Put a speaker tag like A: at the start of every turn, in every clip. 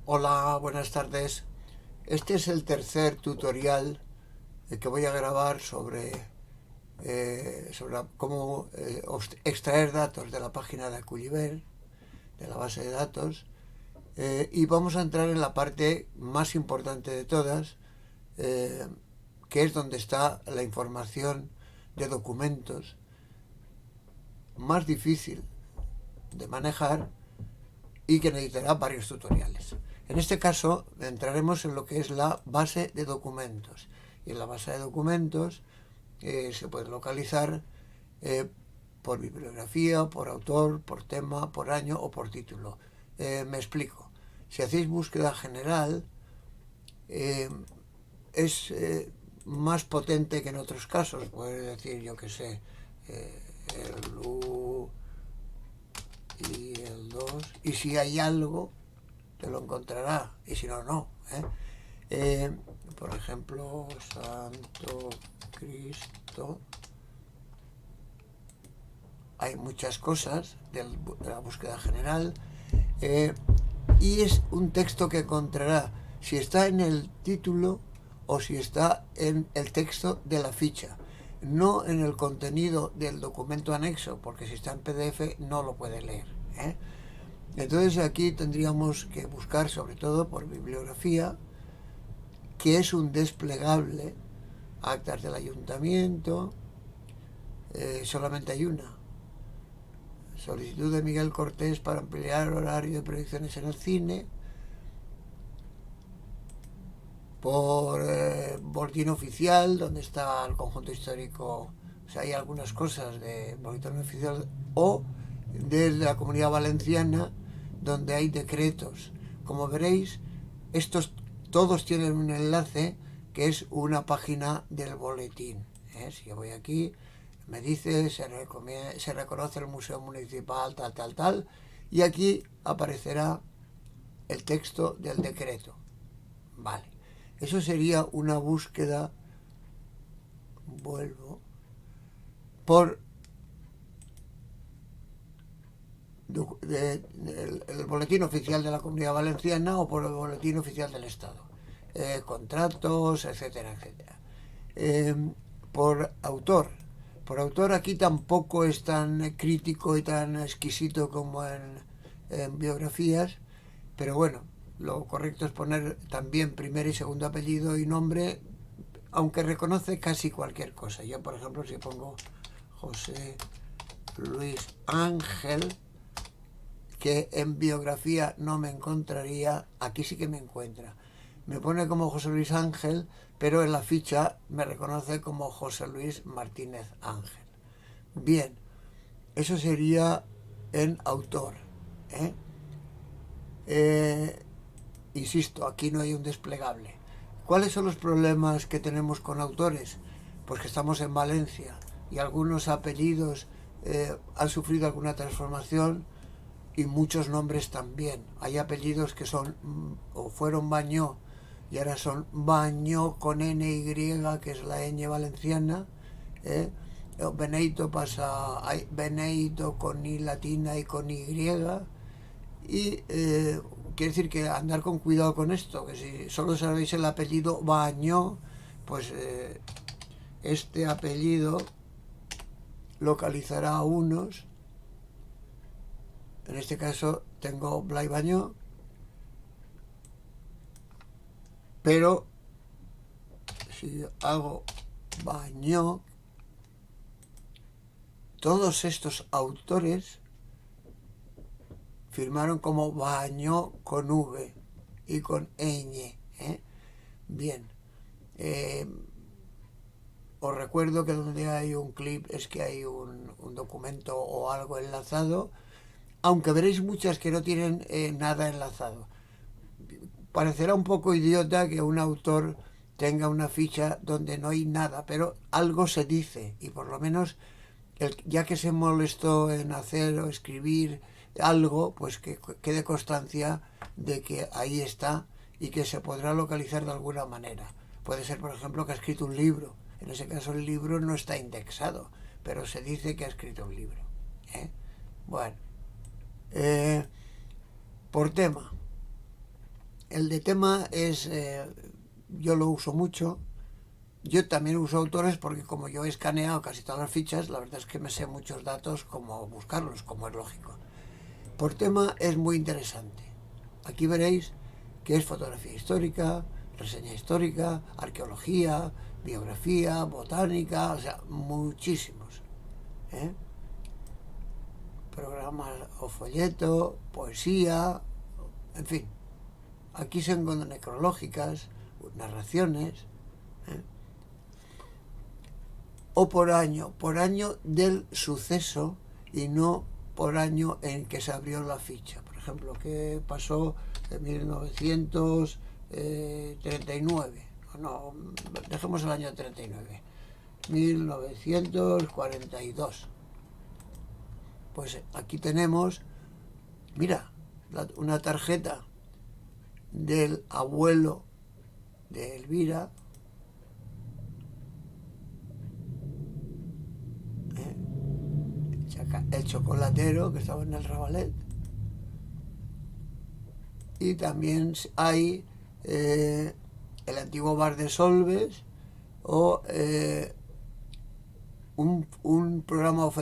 A: Hola, buenas tardes. Este es el tercer tutorial que voy a grabar sobre cómo extraer datos de la página de Aculiver, de la base de datos, y vamos a entrar en la parte más importante de todas, eh, que es donde está la información de documentos, más difícil de manejar y que necesitará varios tutoriales. En este caso entraremos en lo que es la base de documentos. Y en la base de documentos se puede localizar eh, por bibliografía, por autor, por tema, por año o por título. Me explico. Si hacéis búsqueda general, eh, es más potente que en otros casos. Puedes decir, yo que sé, el U y el 2. Y si hay algo, te lo encontrará, y si no, no. Eh, por ejemplo, Santo Cristo. Hay muchas cosas de la búsqueda general, eh, y es un texto que encontrará si está en el título o si está en el texto de la ficha, no en el contenido del documento anexo, porque si está en PDF no lo puede leer. Entonces aquí tendríamos que buscar sobre todo por bibliografía, que es un desplegable, actas del ayuntamiento, solamente hay una. Solicitud de Miguel Cortés para ampliar horario de proyecciones en el cine. Por boletín oficial, donde está el conjunto histórico. O sea, hay algunas cosas de boletín oficial, o desde la Comunidad Valenciana, donde hay decretos. Como veréis, estos todos tienen un enlace que es una página del boletín. Si yo voy aquí, me dice, se reconoce el Museo Municipal, tal, tal, tal, y aquí aparecerá el texto del decreto. Vale. Eso sería una búsqueda, vuelvo, por el boletín oficial de la Comunidad Valenciana o por el boletín oficial del Estado. Contratos, etcétera, etcétera. Eh, por autor. Por autor aquí tampoco es tan crítico y tan exquisito como en biografías, pero bueno, lo correcto es poner también primer y segundo apellido y nombre, aunque reconoce casi cualquier cosa. Yo, por ejemplo, si pongo José Luis Ángel, que en biografía no me encontraría, aquí sí que me encuentra. Me pone como José Luis Ángel, pero en la ficha me reconoce como José Luis Martínez Ángel. Bien, eso sería en autor. ¿eh? Eh, Insisto, aquí no hay un desplegable. ¿Cuáles son los problemas que tenemos con autores? Pues que estamos en Valencia y algunos apellidos han sufrido alguna transformación, y muchos nombres también. Hay apellidos que son o fueron Bañó y ahora son Bañó con NY, que es la ñ valenciana. ¿eh? Beneito pasa a Beneito con I latina y con Y. Y quiere decir que andar con cuidado con esto, que si solo sabéis el apellido Bañó, pues este apellido localizará a unos. En este caso tengo Blay Bañó, pero si hago Bañó, todos estos autores firmaron como Bañó con V y con ñ. Bien. Eh, Os recuerdo que donde hay un clip es que hay un documento o algo enlazado, aunque veréis muchas que no tienen nada enlazado. Parecerá un poco idiota que un autor tenga una ficha donde no hay nada, pero algo se dice, y por lo menos ya que se molestó en hacer o escribir algo, pues que quede constancia de que ahí está y que se podrá localizar de alguna manera. Puede ser, por ejemplo, que ha escrito un libro. En ese caso el libro no está indexado, pero se dice que ha escrito un libro. ¿eh? Bueno, por tema. el de tema es, yo lo uso mucho. Yo también uso autores porque como yo he escaneado casi todas las fichas, la verdad es que me sé muchos datos como buscarlos, como es lógico. Por tema es muy interesante. Aquí veréis que es fotografía histórica, reseña histórica, arqueología, biografía, botánica, o sea, muchísimos. ¿eh? Programas o folleto, poesía, en fin. Aquí se encuentran necrológicas, narraciones, ¿eh? O por año del suceso y no por año en que se abrió la ficha. Por ejemplo, ¿qué pasó en 1939? No, dejemos el año 39. 1942. Pues aquí tenemos, mira, una tarjeta del abuelo de Elvira, el chocolatero que estaba en el Rabalet. Y también hay el antiguo bar de Solves o un programa o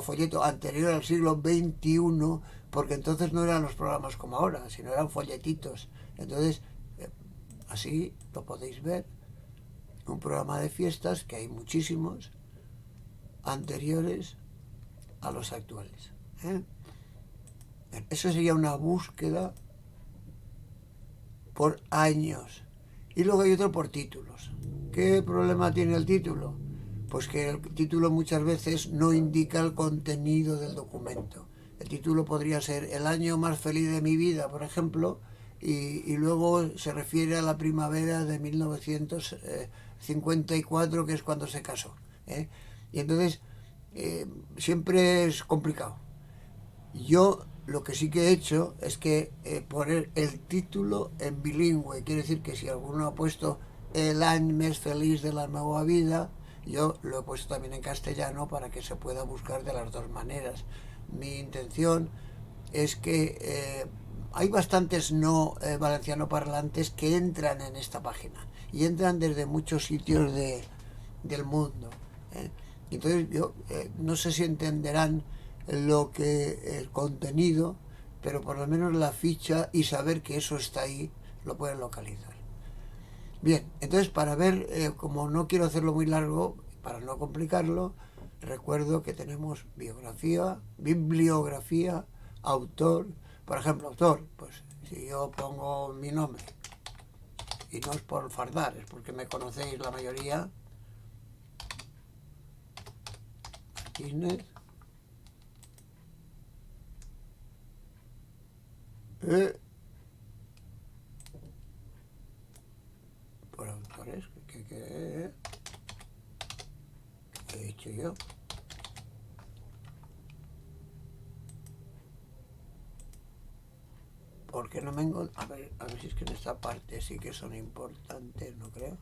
A: folleto anterior al siglo XXI, porque entonces no eran los programas como ahora, sino eran folletitos. Entonces, así lo podéis ver. Un programa de fiestas, que hay muchísimos, anteriores a los actuales. Eso sería una búsqueda por años. Y luego hay otro por títulos. ¿Qué problema tiene el título? Pues que el título muchas veces no indica el contenido del documento. El título podría ser el año más feliz de mi vida, por ejemplo, y luego se refiere a la primavera de 1954, que es cuando se casó. Y entonces siempre es complicado. Yo lo que sí que he hecho es que poner el título en bilingüe. Quiere decir que si alguno ha puesto el año mes feliz de la nueva vida, yo lo he puesto también en castellano para que se pueda buscar de las dos maneras. Mi intención es que hay bastantes no valenciano parlantes que entran en esta página y entran desde muchos sitios del mundo. Entonces yo no sé si entenderán lo que el contenido, pero por lo menos la ficha y saber que eso está ahí lo pueden localizar. Bien, entonces para ver, como no quiero hacerlo muy largo, para no complicarlo, recuerdo que tenemos biografía, bibliografía, autor. Por ejemplo, autor, pues si yo pongo mi nombre, y no es por fardar, es porque me conocéis la mayoría, Martínez, por autores, ¿qué he dicho yo? Porque no me encuentro. A ver si es que en esta parte sí que son importantes, ¿no creo?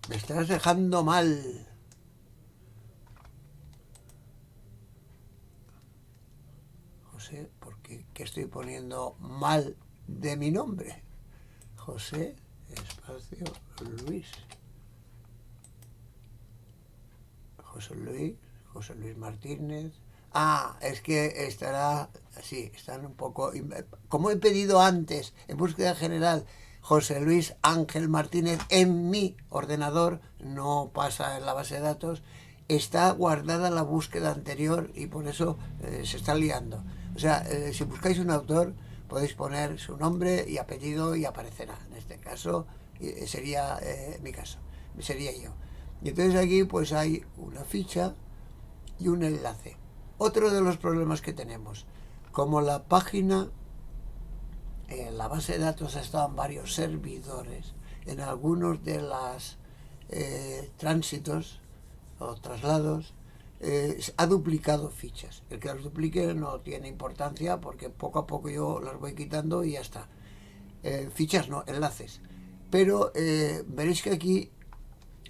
A: Me estás dejando mal. José, ¿por qué estoy poniendo mal de mi nombre? José, espacio, Luis. José Luis Martínez. Ah, es que estará, sí, están un poco, como he pedido antes, en búsqueda general, José Luis Ángel Martínez en mi ordenador, no pasa en la base de datos, está guardada la búsqueda anterior y por eso se está liando. O sea, si buscáis un autor, podéis poner su nombre y apellido y aparecerá. En este caso, sería mi caso, sería yo. Y entonces aquí pues hay una ficha y un enlace. Otro de los problemas que tenemos, como la página, la base de datos ha estado en varios servidores, en algunos de los tránsitos o traslados, ha duplicado fichas. El que las duplique no tiene importancia porque poco a poco yo las voy quitando y ya está. Fichas no, enlaces. Pero veréis que aquí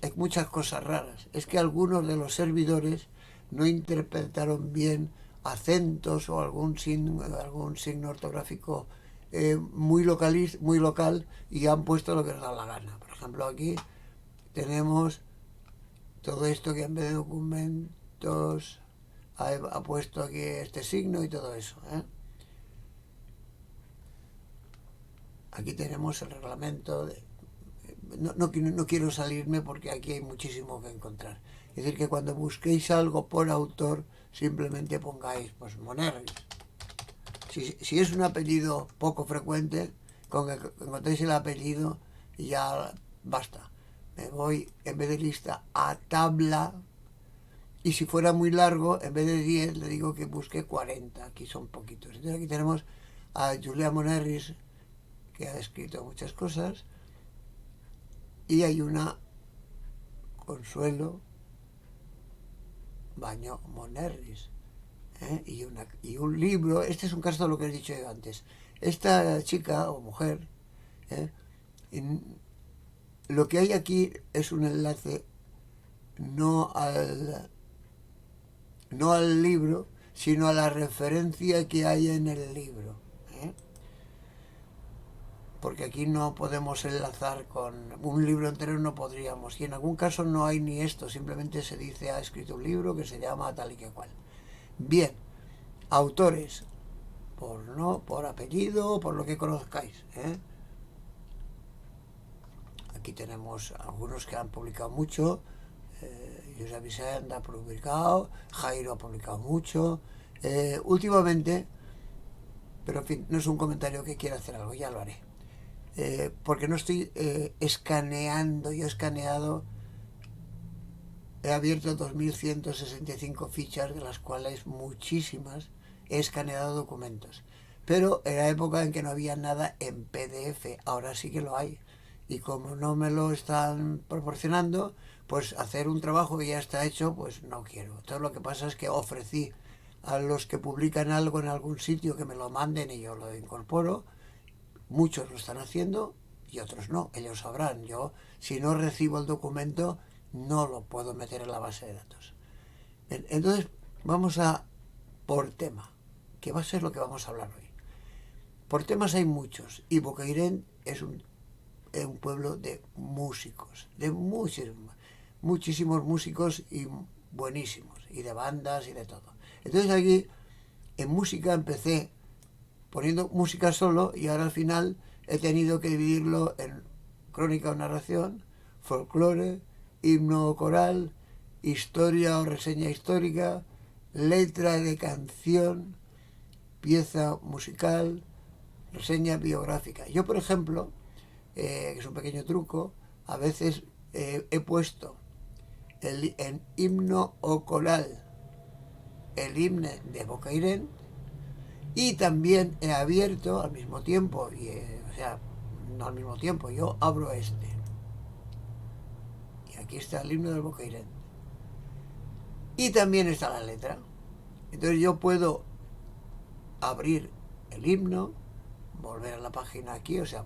A: hay muchas cosas raras. Es que algunos de los servidores no interpretaron bien acentos o algún signo ortográfico muy local, y han puesto lo que les da la gana. Por ejemplo, aquí tenemos todo esto que en vez de documentos ha puesto aquí este signo y todo eso. Aquí tenemos el reglamento. No quiero salirme porque aquí hay muchísimo que encontrar. Es decir, que cuando busquéis algo por autor, simplemente pongáis pues Monerris. Si es un apellido poco frecuente, con que encontréis el apellido ya basta. Me voy, en vez de lista, a tabla. Y si fuera muy largo, en vez de 10, le digo que busque 40. Aquí son poquitos. Entonces aquí tenemos a Julia Monerris, que ha escrito muchas cosas. Y hay una Consuelo Baño Monerris. Y un libro. Este es un caso de lo que he dicho yo antes. Esta chica o mujer, lo que hay aquí es un enlace no al libro, sino a la referencia que hay en el libro. Porque aquí no podemos enlazar con un libro entero, no podríamos. Y en algún caso no hay ni esto, simplemente se dice ha escrito un libro que se llama tal y que cual. Bien, autores, por apellido, por lo que conozcáis. Aquí tenemos algunos que han publicado mucho. Josep Vicent ha publicado, Jairo ha publicado mucho. Últimamente, pero en fin, no es un comentario que quiera hacer algo, ya lo haré. Porque no estoy escaneando, yo he escaneado, he abierto 2165 fichas, de las cuales muchísimas he escaneado documentos. Pero era época en que no había nada en PDF, ahora sí que lo hay. Y como no me lo están proporcionando, pues hacer un trabajo que ya está hecho, pues no quiero. Entonces lo que pasa es que ofrecí a los que publican algo en algún sitio que me lo manden y yo lo incorporo. Muchos lo están haciendo y otros no, ellos sabrán. Yo, si no recibo el documento, no lo puedo meter en la base de datos. Entonces, vamos a por tema, que va a ser lo que vamos a hablar hoy. Por temas hay muchos, y Bocairent es un pueblo de músicos, de muchísimos músicos y buenísimos, y de bandas y de todo. Entonces aquí, en música empecé poniendo música solo, y ahora al final he tenido que dividirlo en crónica o narración, folclore, himno o coral, historia o reseña histórica, letra de canción, pieza musical, reseña biográfica. Yo, por ejemplo, que es un pequeño truco, a veces he puesto en himno o coral el himno de Bocairent, y también he abierto al mismo tiempo, o sea, no al mismo tiempo, yo abro este. Y aquí está el himno del Bocairent. Y también está la letra. Entonces yo puedo abrir el himno, volver a la página aquí, o sea,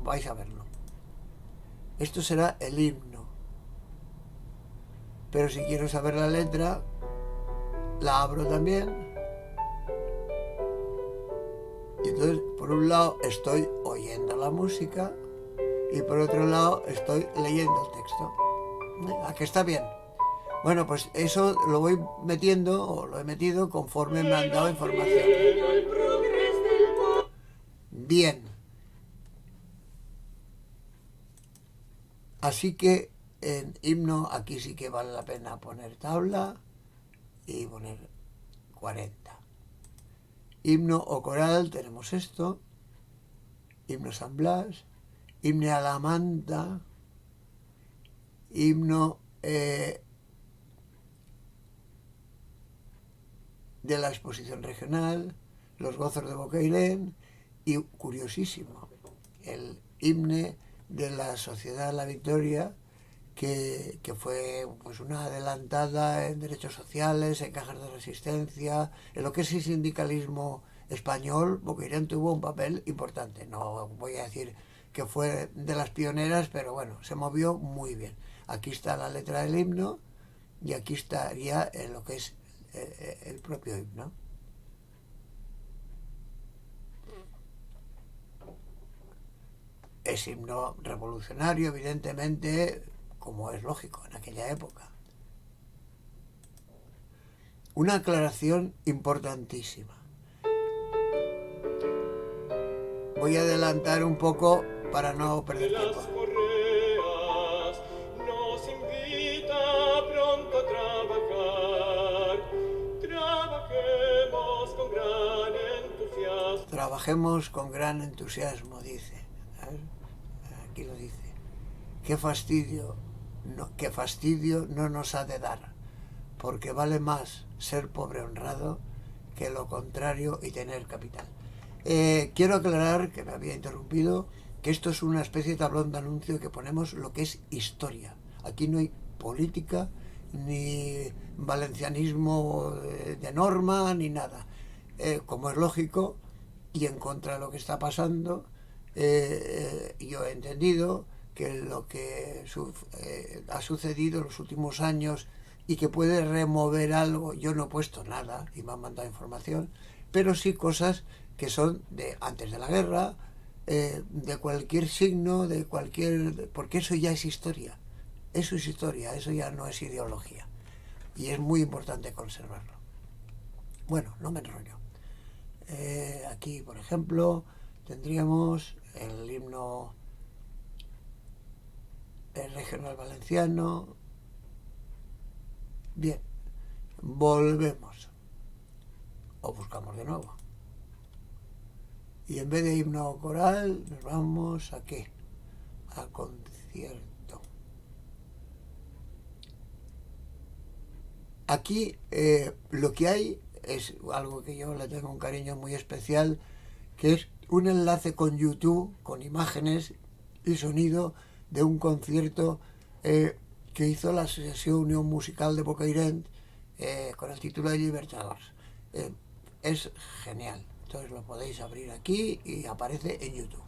A: vais a verlo. Esto será el himno. Pero si quiero saber la letra, la abro también. Y entonces, por un lado, estoy oyendo la música y por otro lado, estoy leyendo el texto. ¿A que está bien? Bueno, pues eso lo voy metiendo, o lo he metido conforme me han dado información. Bien. Así que en himno aquí sí que vale la pena poner tabla y poner 40. Himno o coral tenemos esto, himno San Blas, himno a la Manta, himno de la exposición regional, los gozos de Bocairent, y curiosísimo, el himne de la Sociedad La Victoria, que fue pues una adelantada en derechos sociales, en cajas de resistencia, en lo que es el sindicalismo español. Bocairent tuvo un papel importante. No voy a decir que fue de las pioneras, pero bueno, se movió muy bien. Aquí está la letra del himno y aquí estaría en lo que es el propio himno. es himno revolucionario, evidentemente, como es lógico en aquella época. Una aclaración importantísima. Voy a adelantar un poco para no perder tiempo.
B: Nos invita pronto a trabajar. Trabajemos con gran entusiasmo.
A: Trabajemos con gran entusiasmo, dice. ¿Sabes? Aquí lo dice. Qué fastidio no nos ha de dar, porque vale más ser pobre honrado que lo contrario y tener capital. Quiero aclarar, que me había interrumpido, que esto es una especie de tablón de anuncio que ponemos lo que es historia. Aquí no hay política, ni valencianismo de norma, ni nada. Como es lógico, y en contra de lo que está pasando, yo he entendido que lo que ha sucedido en los últimos años y que puede remover algo, yo no he puesto nada y me han mandado información, pero sí cosas que son de antes de la guerra, de cualquier signo, de cualquier... porque eso ya es historia, eso es historia, eso ya no es ideología y es muy importante conservarlo. Bueno, no me enrollo. Aquí, por ejemplo, tendríamos el himno regional valenciano. Bien, volvemos o buscamos de nuevo. Y en vez de himno coral, nos vamos a ¿qué? A concierto. Aquí lo que hay es algo que yo le tengo un cariño muy especial, que es un enlace con YouTube, con imágenes y sonido de un concierto que hizo la Asociación Unión Musical de Bocairent con el título de Libertadores. Es genial. Entonces lo podéis abrir aquí y aparece en YouTube.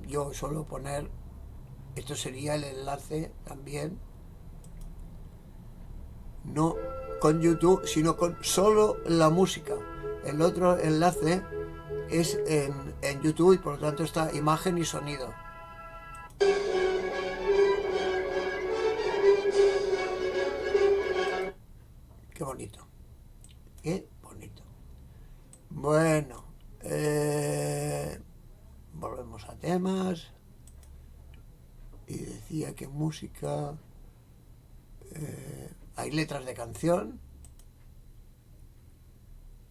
A: Yo suelo poner, esto sería el enlace también, no con YouTube, sino con solo la música. El otro enlace es en YouTube y por lo tanto está imagen y sonido. Qué bonito. Qué bonito. Bueno, volvemos a temas. Y decía que música... hay letras de canción,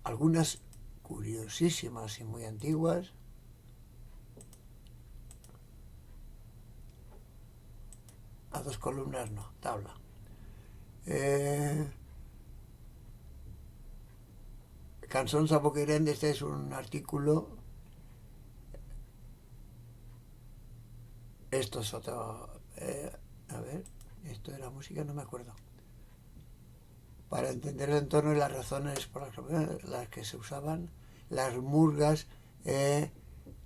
A: algunas curiosísimas y muy antiguas. A dos columnas no, tabla. Cançons a Bocairent, este es un artículo. Esto es otro... a ver, esto de la música no me acuerdo. Para entender el entorno y las razones por las que se usaban las murgas,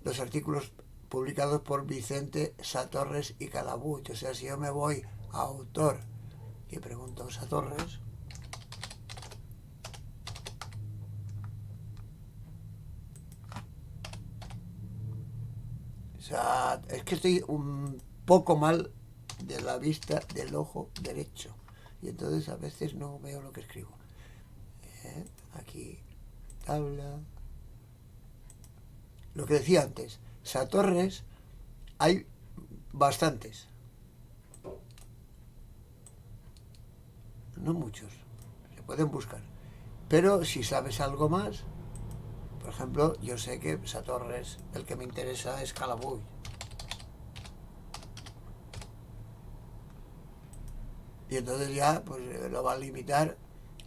A: los artículos publicados por Vicente Satorres y Calabuch. O sea, si yo me voy a autor y pregunto a Satorres, o sea, es que estoy un poco mal de la vista del ojo derecho y entonces a veces no veo lo que escribo. Aquí, tabla. Lo que decía antes, Satorres hay bastantes, no muchos, se pueden buscar, pero si sabes algo más, por ejemplo, yo sé que Satorres, el que me interesa es Calabuch. Y entonces ya pues lo va a limitar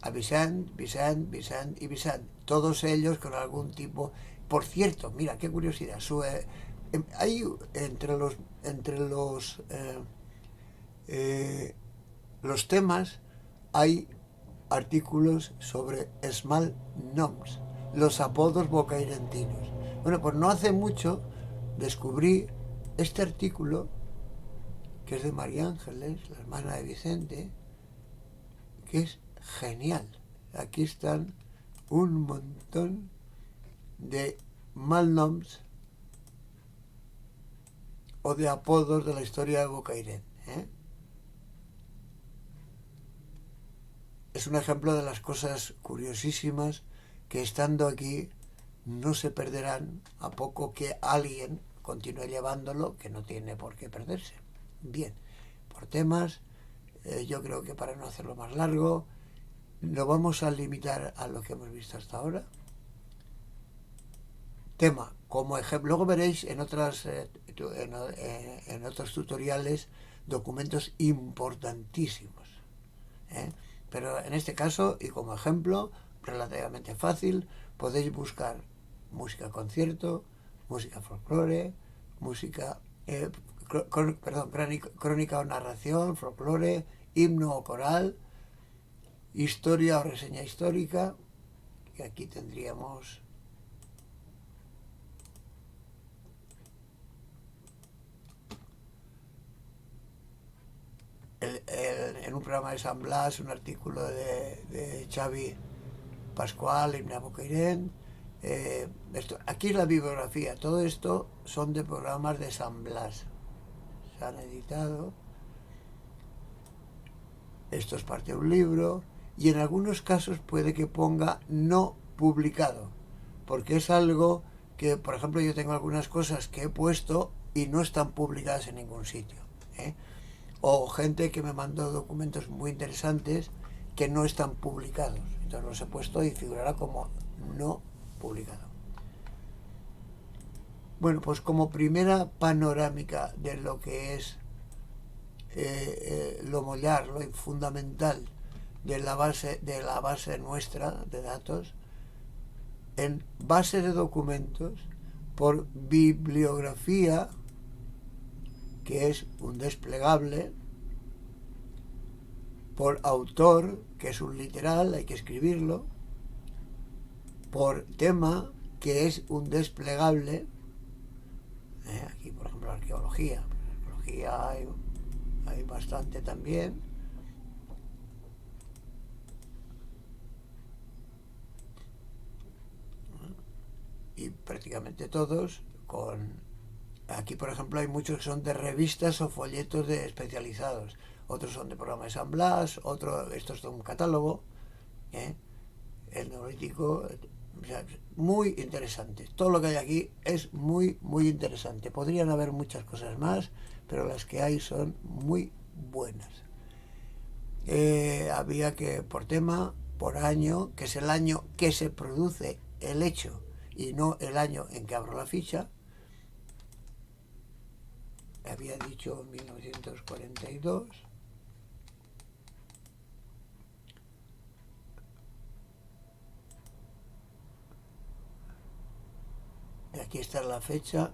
A: a Vicent, Vicent, Vicent y Vicent. Todos ellos con algún tipo... Por cierto, mira, qué curiosidad. Hay los temas, hay artículos sobre Small Noms, los apodos bocairentinos. Bueno, pues no hace mucho descubrí este artículo, que es de María Ángeles, la hermana de Vicente, que es genial. Aquí están un montón de malnoms o de apodos de la historia de Bocairent, ¿eh? Es un ejemplo de las cosas curiosísimas que estando aquí no se perderán a poco que alguien continúe llevándolo, que no tiene por qué perderse. Bien, por temas, yo creo que para no hacerlo más largo, lo vamos a limitar a lo que hemos visto hasta ahora. Tema, como ejemplo, luego veréis en otros tutoriales documentos importantísimos, ¿eh? Pero en este caso, y como ejemplo, relativamente fácil, podéis buscar música concierto, música folclore, música, crónica o narración, folclore, himno o coral, historia o reseña histórica, y aquí tendríamos en un programa de San Blas un artículo de Xavi Pascual y Mira Bocairent. Aquí es la bibliografía, todo esto son de programas de San Blas, se han editado, esto es parte de un libro, y en algunos casos puede que ponga no publicado, porque es algo que, por ejemplo, yo tengo algunas cosas que he puesto y no están publicadas en ningún sitio, ¿eh? O gente que me mandó documentos muy interesantes que no están publicados, entonces los he puesto y figurará como no publicado. Bueno, pues como primera panorámica de lo que es lo mollar, lo fundamental de la base nuestra de datos, en base de documentos, por bibliografía, que es un desplegable, por autor, que es un literal, hay que escribirlo, por tema, que es un desplegable, aquí por ejemplo arqueología hay bastante también, y prácticamente todos aquí por ejemplo hay muchos que son de revistas o folletos especializados, otros son de programa de San Blas, esto es de un catálogo, el neolítico, o sea, muy interesante. Todo lo que hay aquí es muy, muy interesante. Podrían haber muchas cosas más, pero las que hay son muy buenas. Había que, por tema, por año, que es el año que se produce el hecho y no el año en que abro la ficha. Había dicho 1942. Aquí está la fecha.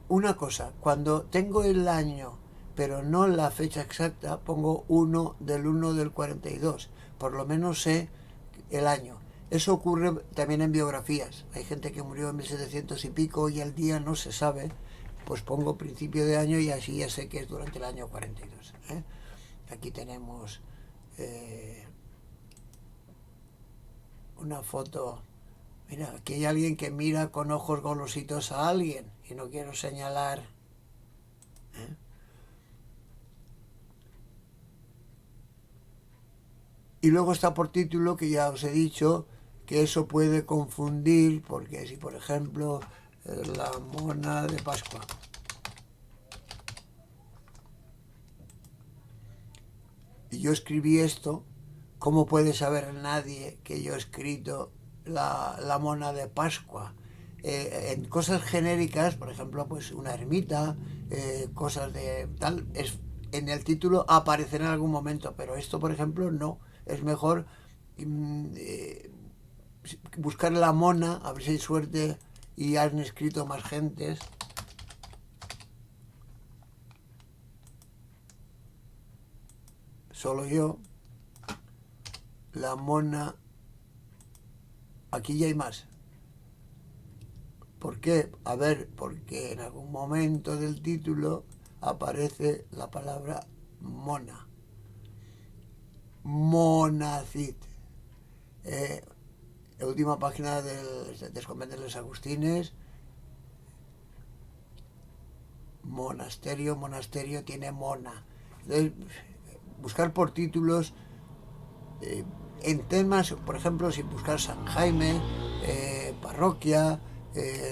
A: Una cosa, cuando tengo el año pero no la fecha exacta, pongo 1 del 42, por lo menos sé el año. Eso ocurre también en biografías, hay gente que murió en 1700 y pico y el día no se sabe, pues pongo principio de año y así ya sé que es durante el año 42, ¿eh? Aquí tenemos una foto. Mira, aquí hay alguien que mira con ojos golositos a alguien y no quiero señalar, ¿eh? Y luego está por título, que ya os he dicho que eso puede confundir, porque si por ejemplo la mona de Pascua, y yo escribí esto, ¿cómo puede saber nadie que yo he escrito la mona de Pascua? En cosas genéricas, por ejemplo, pues una ermita, cosas de tal, en el título aparecerá en algún momento, pero esto, por ejemplo, no. Es mejor buscar la mona, a ver si hay suerte y han escrito más gentes. Solo yo. La mona. Aquí ya hay más. ¿Por qué? A ver, porque en algún momento del título aparece la palabra mona. Monacid. la última página del convento de los Agustines. Monasterio tiene mona. Entonces, buscar por títulos en temas, por ejemplo, si buscar San Jaime, parroquia,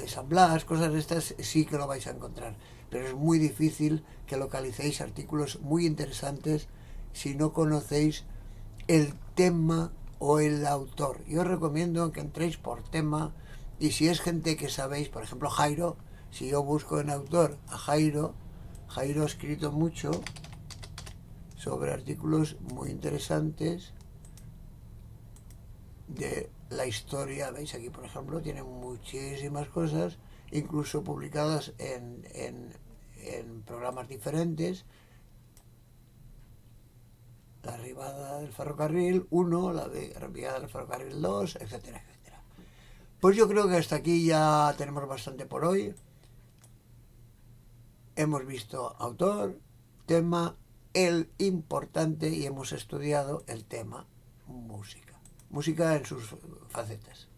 A: San Blas, cosas de estas, sí que lo vais a encontrar. Pero es muy difícil que localicéis artículos muy interesantes si no conocéis el tema o el autor. Yo os recomiendo que entréis por tema, y si es gente que sabéis, por ejemplo Jairo, si yo busco en autor a Jairo ha escrito mucho sobre artículos muy interesantes de la historia. Veis aquí, por ejemplo, tiene muchísimas cosas, incluso publicadas en programas diferentes. La arribada del ferrocarril 1, la arribada del ferrocarril 2, etcétera, etcétera. Pues yo creo que hasta aquí ya tenemos bastante por hoy. Hemos visto autor, tema, el importante, y hemos estudiado el tema música. Música en sus facetas.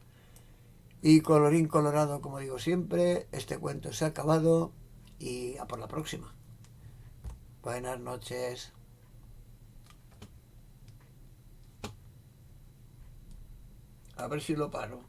A: Y colorín colorado, como digo siempre, este cuento se ha acabado y a por la próxima. Buenas noches. A ver si lo paro.